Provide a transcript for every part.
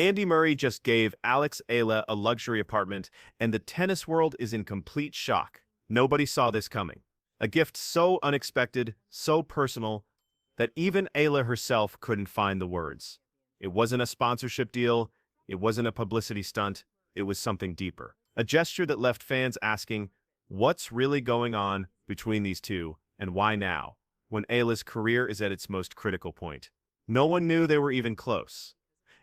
Andy Murray just gave Eala a luxury apartment, and the tennis world is in complete shock. Nobody saw this coming. A gift so unexpected, so personal, that even Eala herself couldn't find the words. It wasn't a sponsorship deal, it wasn't a publicity stunt, it was something deeper. A gesture that left fans asking, what's really going on between these two, and why now, when Eala's career is at its most critical point? No one knew they were even close.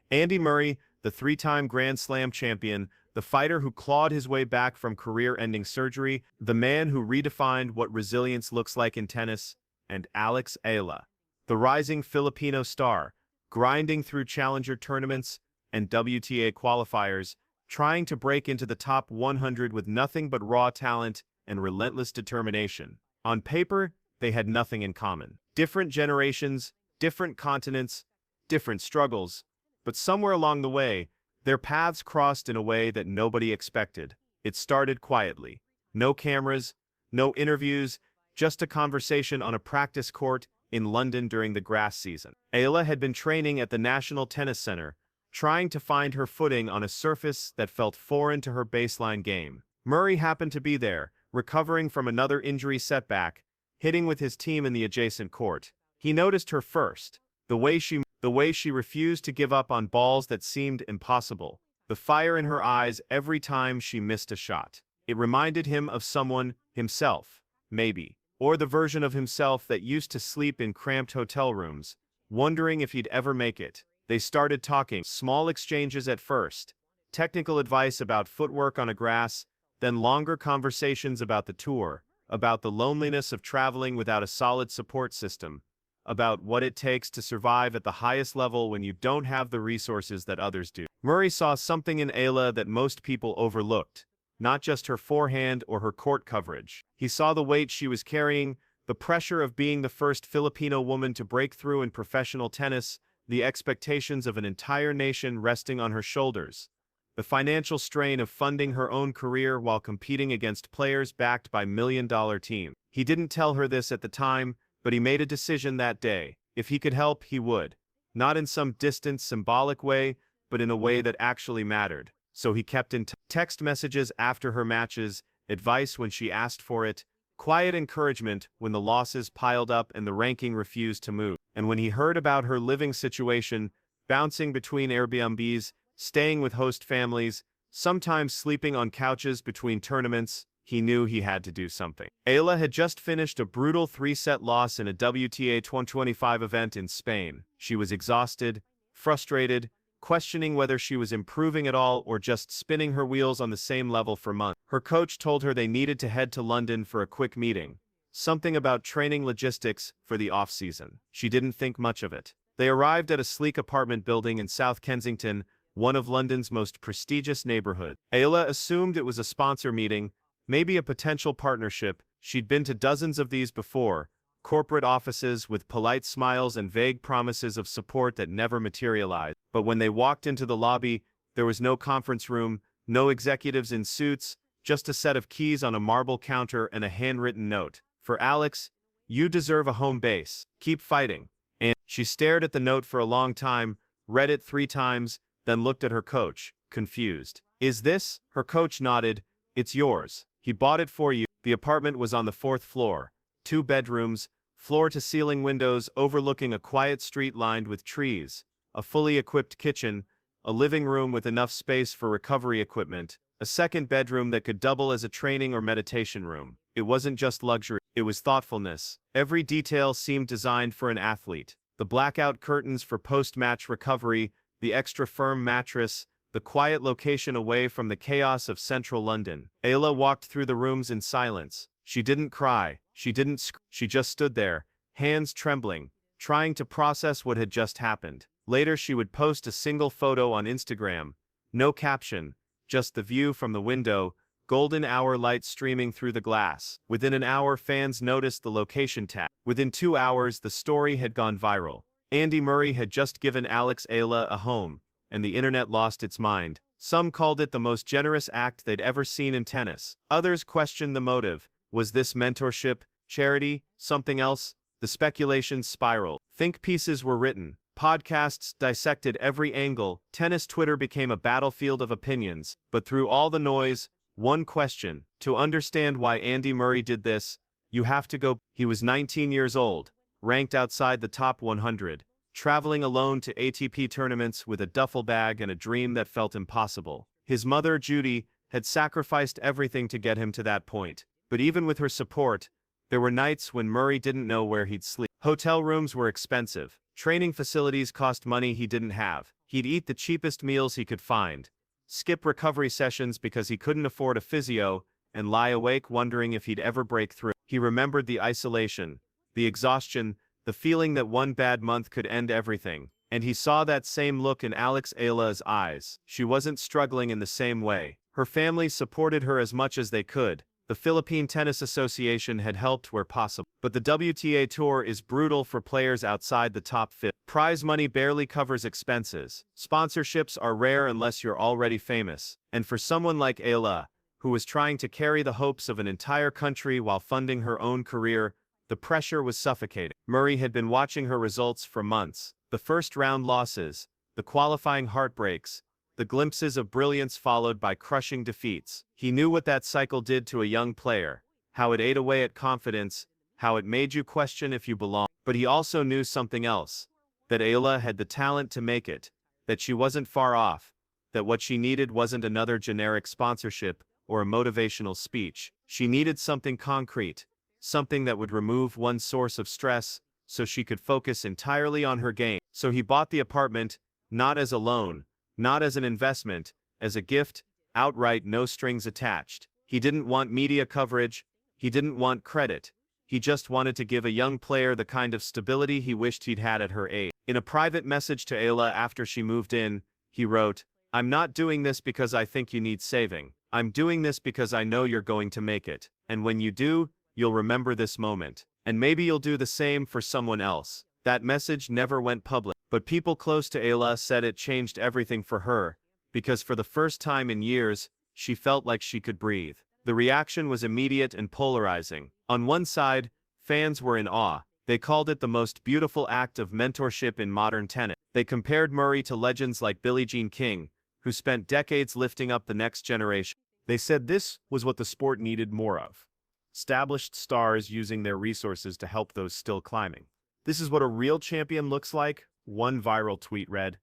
Andy Murray, the three-time Grand Slam champion, the fighter who clawed his way back from career-ending surgery, the man who redefined what resilience looks like in tennis, and Eala, the rising Filipino star, grinding through challenger tournaments and WTA qualifiers, trying to break into the top 100 with nothing but raw talent and relentless determination. On paper, they had nothing in common. Different generations, different continents, different struggles, but somewhere along the way, their paths crossed in a way that nobody expected. It started quietly. No cameras, no interviews, just a conversation on a practice court in London during the grass season. Eala had been training at the National Tennis Center, trying to find her footing on a surface that felt foreign to her baseline game. Murray happened to be there, recovering from another injury setback, hitting with his team in the adjacent court. He noticed her first, the way she refused to give up on balls that seemed impossible, the fire in her eyes every time she missed a shot. It reminded him of someone, himself, maybe, or the version of himself that used to sleep in cramped hotel rooms, wondering if he'd ever make it. They started talking, small exchanges at first, technical advice about footwork on a grass, then longer conversations about the tour, about the loneliness of traveling without a solid support system, about what it takes to survive at the highest level when you don't have the resources that others do. Murray saw something in Eala that most people overlooked, not just her forehand or her court coverage. He saw the weight she was carrying, the pressure of being the first Filipino woman to break through in professional tennis, the expectations of an entire nation resting on her shoulders, the financial strain of funding her own career while competing against players backed by million-dollar teams. He didn't tell her this at the time, but he made a decision that day. If he could help, he would. Not in some distant, symbolic way, but in a way that actually mattered. So he kept in text messages after her matches, advice when she asked for it, quiet encouragement when the losses piled up and the ranking refused to move. And when he heard about her living situation, bouncing between Airbnbs, staying with host families, sometimes sleeping on couches between tournaments, he knew he had to do something. Eala had just finished a brutal 3-set loss in a WTA 225 event in Spain. She was exhausted, frustrated, questioning whether she was improving at all or just spinning her wheels on the same level for months. Her coach told her they needed to head to London for a quick meeting. Something about training logistics for the off-season. She didn't think much of it. They arrived at a sleek apartment building in South Kensington, one of London's most prestigious neighborhoods. Eala assumed it was a sponsor meeting, maybe a potential partnership. She'd been to dozens of these before, corporate offices with polite smiles and vague promises of support that never materialized. But when they walked into the lobby, there was no conference room, no executives in suits, just a set of keys on a marble counter and a handwritten note. For Alex, you deserve a home base. Keep fighting. And she stared at the note for a long time, read it 3 times, then looked at her coach, confused. Is this? Her coach nodded. It's yours. He bought it for you. The apartment was on the 4th floor. 2 bedrooms, floor-to-ceiling windows overlooking a quiet street lined with trees, a fully equipped kitchen, a living room with enough space for recovery equipment, a second bedroom that could double as a training or meditation room. It wasn't just luxury, it was thoughtfulness. Every detail seemed designed for an athlete. The blackout curtains for post-match recovery, the extra firm mattress, the quiet location away from the chaos of central London. Eala walked through the rooms in silence. She didn't cry, she didn't scream, she just stood there, hands trembling, trying to process what had just happened. Later she would post a single photo on Instagram. No caption, just the view from the window, golden hour light streaming through the glass. Within an hour, fans noticed the location tag. Within 2 hours, the story had gone viral. Andy Murray had just given Eala a home, and the internet lost its mind. Some called it the most generous act they'd ever seen in tennis. Others questioned the motive. Was this mentorship, charity, something else? The speculation spiraled. Think pieces were written. Podcasts dissected every angle, tennis Twitter became a battlefield of opinions, but through all the noise, one question: to understand why Andy Murray did this, you have to go. He was 19 years old, ranked outside the top 100, traveling alone to ATP tournaments with a duffel bag and a dream that felt impossible. His mother, Judy, had sacrificed everything to get him to that point, but even with her support, there were nights when Murray didn't know where he'd sleep. Hotel rooms were expensive. Training facilities cost money he didn't have. He'd eat the cheapest meals he could find, skip recovery sessions because he couldn't afford a physio, and lie awake wondering if he'd ever break through. He remembered the isolation, the exhaustion, the feeling that one bad month could end everything. And he saw that same look in Eala's eyes. She wasn't struggling in the same way. Her family supported her as much as they could. The Philippine Tennis Association had helped where possible. But the WTA Tour is brutal for players outside the top 50. Prize money barely covers expenses. Sponsorships are rare unless you're already famous. And for someone like Eala, who was trying to carry the hopes of an entire country while funding her own career, the pressure was suffocating. Murray had been watching her results for months. The first-round losses, the qualifying heartbreaks, the glimpses of brilliance followed by crushing defeats. He knew what that cycle did to a young player, how it ate away at confidence, how it made you question if you belong. But he also knew something else, that Eala had the talent to make it, that she wasn't far off, that what she needed wasn't another generic sponsorship or a motivational speech. She needed something concrete, something that would remove one source of stress so she could focus entirely on her game. So he bought the apartment, not as a loan, not as an investment, as a gift, outright, no strings attached. He didn't want media coverage, he didn't want credit. He just wanted to give a young player the kind of stability he wished he'd had at her age. In a private message to Eala after she moved in, he wrote, "I'm not doing this because I think you need saving. I'm doing this because I know you're going to make it. And when you do, you'll remember this moment. And maybe you'll do the same for someone else." That message never went public, but people close to Eala said it changed everything for her, because for the first time in years, she felt like she could breathe. The reaction was immediate and polarizing. On one side, fans were in awe. They called it the most beautiful act of mentorship in modern tennis. They compared Murray to legends like Billie Jean King, who spent decades lifting up the next generation. They said this was what the sport needed more of: established stars using their resources to help those still climbing. "This is what a real champion looks like," one viral tweet read.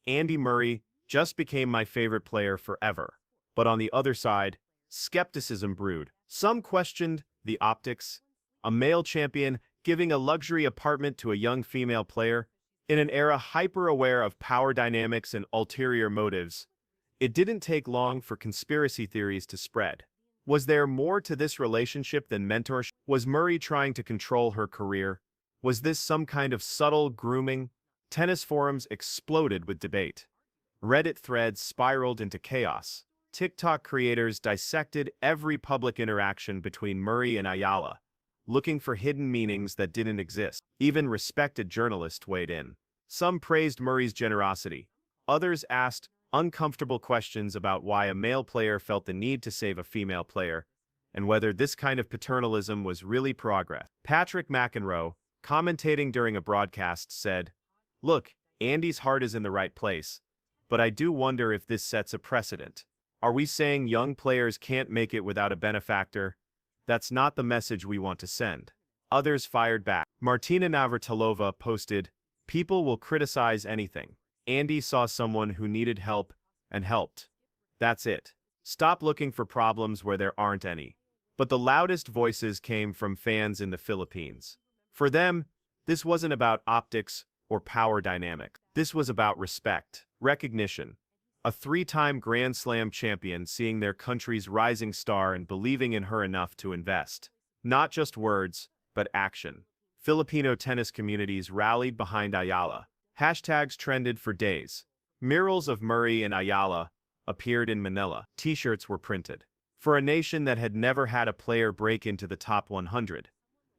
"Andy Murray just became my favorite player forever." But on the other side, skepticism brewed. Some questioned the optics. A male champion giving a luxury apartment to a young female player? In an era hyper-aware of power dynamics and ulterior motives, it didn't take long for conspiracy theories to spread. Was there more to this relationship than mentorship? Was Murray trying to control her career? Was this some kind of subtle grooming? Tennis forums exploded with debate. Reddit threads spiraled into chaos. TikTok creators dissected every public interaction between Murray and Eala, looking for hidden meanings that didn't exist. Even respected journalists weighed in. Some praised Murray's generosity. Others asked uncomfortable questions about why a male player felt the need to save a female player, and whether this kind of paternalism was really progress. Patrick McEnroe, commentating during a broadcast, said, "Look, Andy's heart is in the right place, but I do wonder if this sets a precedent. Are we saying young players can't make it without a benefactor? That's not the message we want to send." Others fired back. Martina Navratilova posted, "People will criticize anything. Andy saw someone who needed help and helped. That's it. Stop looking for problems where there aren't any." But the loudest voices came from fans in the Philippines. For them, this wasn't about optics or power dynamics. This was about respect, recognition. A three-time Grand Slam champion seeing their country's rising star and believing in her enough to invest. Not just words, but action. Filipino tennis communities rallied behind Eala. Hashtags trended for days. Murals of Murray and Eala appeared in Manila. T-shirts were printed. For a nation that had never had a player break into the top 100,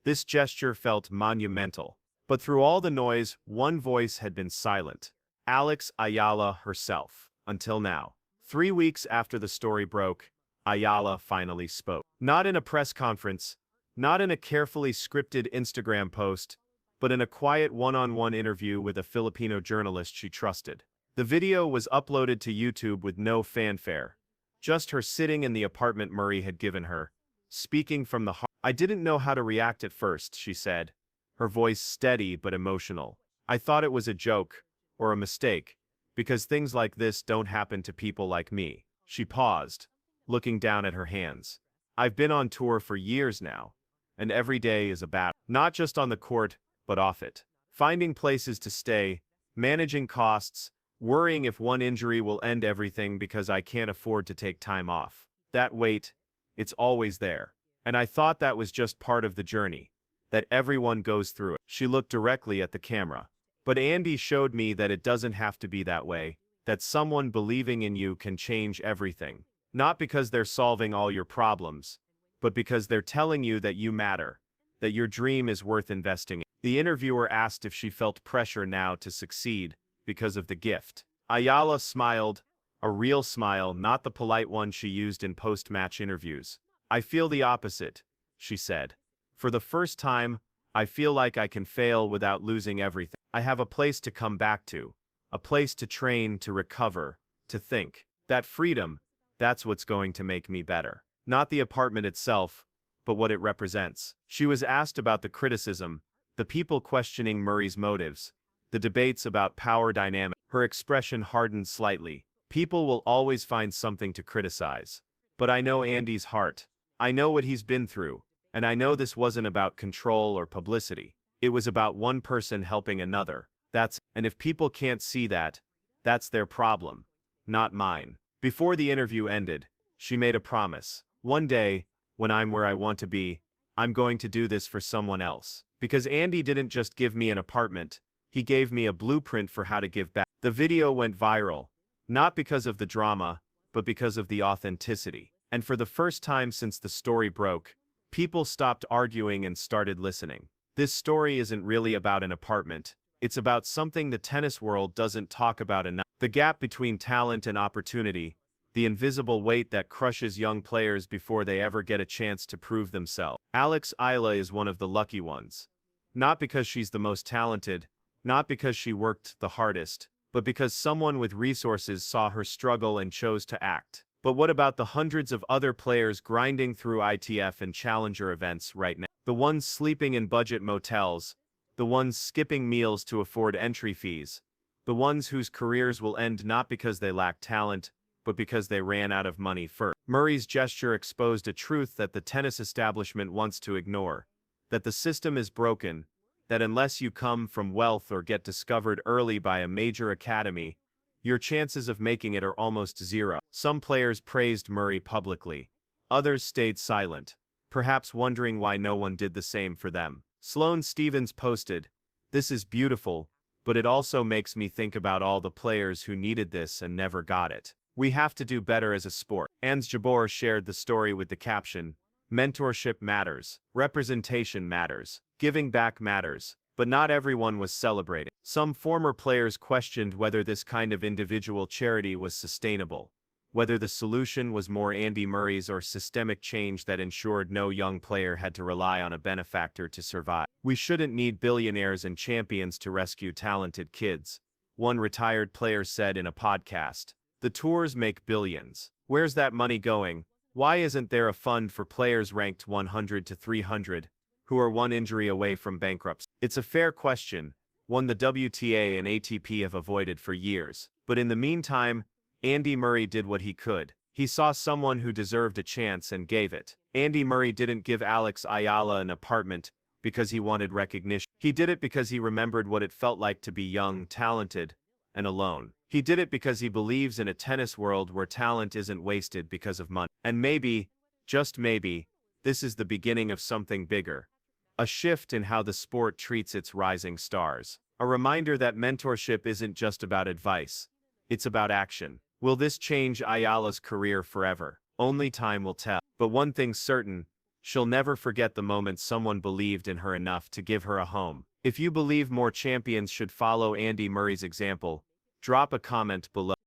this gesture felt monumental. But through all the noise, one voice had been silent: Eala herself. Until now. 3 weeks after the story broke, Eala finally spoke. Not in a press conference, not in a carefully scripted Instagram post, but in a quiet one-on-one interview with a Filipino journalist she trusted. The video was uploaded to YouTube with no fanfare, just her sitting in the apartment Murray had given her, speaking from the heart. "I didn't know how to react at first," she said, her voice steady but emotional. "I thought it was a joke, or a mistake, because things like this don't happen to people like me." She paused, looking down at her hands. "I've been on tour for years now, and every day is a battle. Not just on the court, but off it. Finding places to stay, managing costs, worrying if one injury will end everything because I can't afford to take time off. That weight, it's always there. And I thought that was just part of the journey, that everyone goes through it." She looked directly at the camera. "But Andy showed me that it doesn't have to be that way, that someone believing in you can change everything. Not because they're solving all your problems, but because they're telling you that you matter, that your dream is worth investing in." The interviewer asked if she felt pressure now to succeed because of the gift. Eala smiled, a real smile, not the polite one she used in post-match interviews. "I feel the opposite," she said. "For the first time, I feel like I can fail without losing everything. I have a place to come back to, a place to train, to recover, to think. That freedom, that's what's going to make me better. Not the apartment itself, but what it represents." She was asked about the criticism, the people questioning Murray's motives, the debates about power dynamics. Her expression hardened slightly. "People will always find something to criticize. But I know Andy's heart. I know what he's been through, and I know this wasn't about control or publicity. It was about one person helping another. And if people can't see that, that's their problem, not mine." Before the interview ended, she made a promise. "One day, when I'm where I want to be, I'm going to do this for someone else. Because Andy didn't just give me an apartment, he gave me a blueprint for how to give back." The video went viral, not because of the drama, but because of the authenticity. And for the first time since the story broke, people stopped arguing and started listening. This story isn't really about an apartment. It's about something the tennis world doesn't talk about enough. The gap between talent and opportunity, the invisible weight that crushes young players before they ever get a chance to prove themselves. Eala is one of the lucky ones. Not because she's the most talented, not because she worked the hardest, but because someone with resources saw her struggle and chose to act. But what about the hundreds of other players grinding through ITF and Challenger events right now? The ones sleeping in budget motels, the ones skipping meals to afford entry fees, the ones whose careers will end not because they lack talent, but because they ran out of money first. Murray's gesture exposed a truth that the tennis establishment wants to ignore, that the system is broken, that unless you come from wealth or get discovered early by a major academy, your chances of making it are almost zero. Some players praised Murray publicly. Others stayed silent, perhaps wondering why no one did the same for them. Sloane Stevens posted, "This is beautiful, but it also makes me think about all the players who needed this and never got it. We have to do better as a sport." Ans Jabor shared the story with the caption, "Mentorship matters, representation matters, giving back matters." But not everyone was celebrating. Some former players questioned whether this kind of individual charity was sustainable, whether the solution was more Andy Murray's or systemic change that ensured no young player had to rely on a benefactor to survive. "We shouldn't need billionaires and champions to rescue talented kids," one retired player said in a podcast. "The tours make billions. Where's that money going? Why isn't there a fund for players ranked 100 to 300, who are one injury away from bankruptcy?" It's a fair question, one the WTA and ATP have avoided for years. But in the meantime, Andy Murray did what he could. He saw someone who deserved a chance and gave it. Andy Murray didn't give Eala an apartment because he wanted recognition. He did it because he remembered what it felt like to be young, talented, and alone. He did it because he believes in a tennis world where talent isn't wasted because of money. And maybe, just maybe, this is the beginning of something bigger. A shift in how the sport treats its rising stars. A reminder that mentorship isn't just about advice. It's about action. Will this change Eala's career forever? Only time will tell. But one thing's certain, she'll never forget the moment someone believed in her enough to give her a home. If you believe more champions should follow Andy Murray's example, drop a comment below.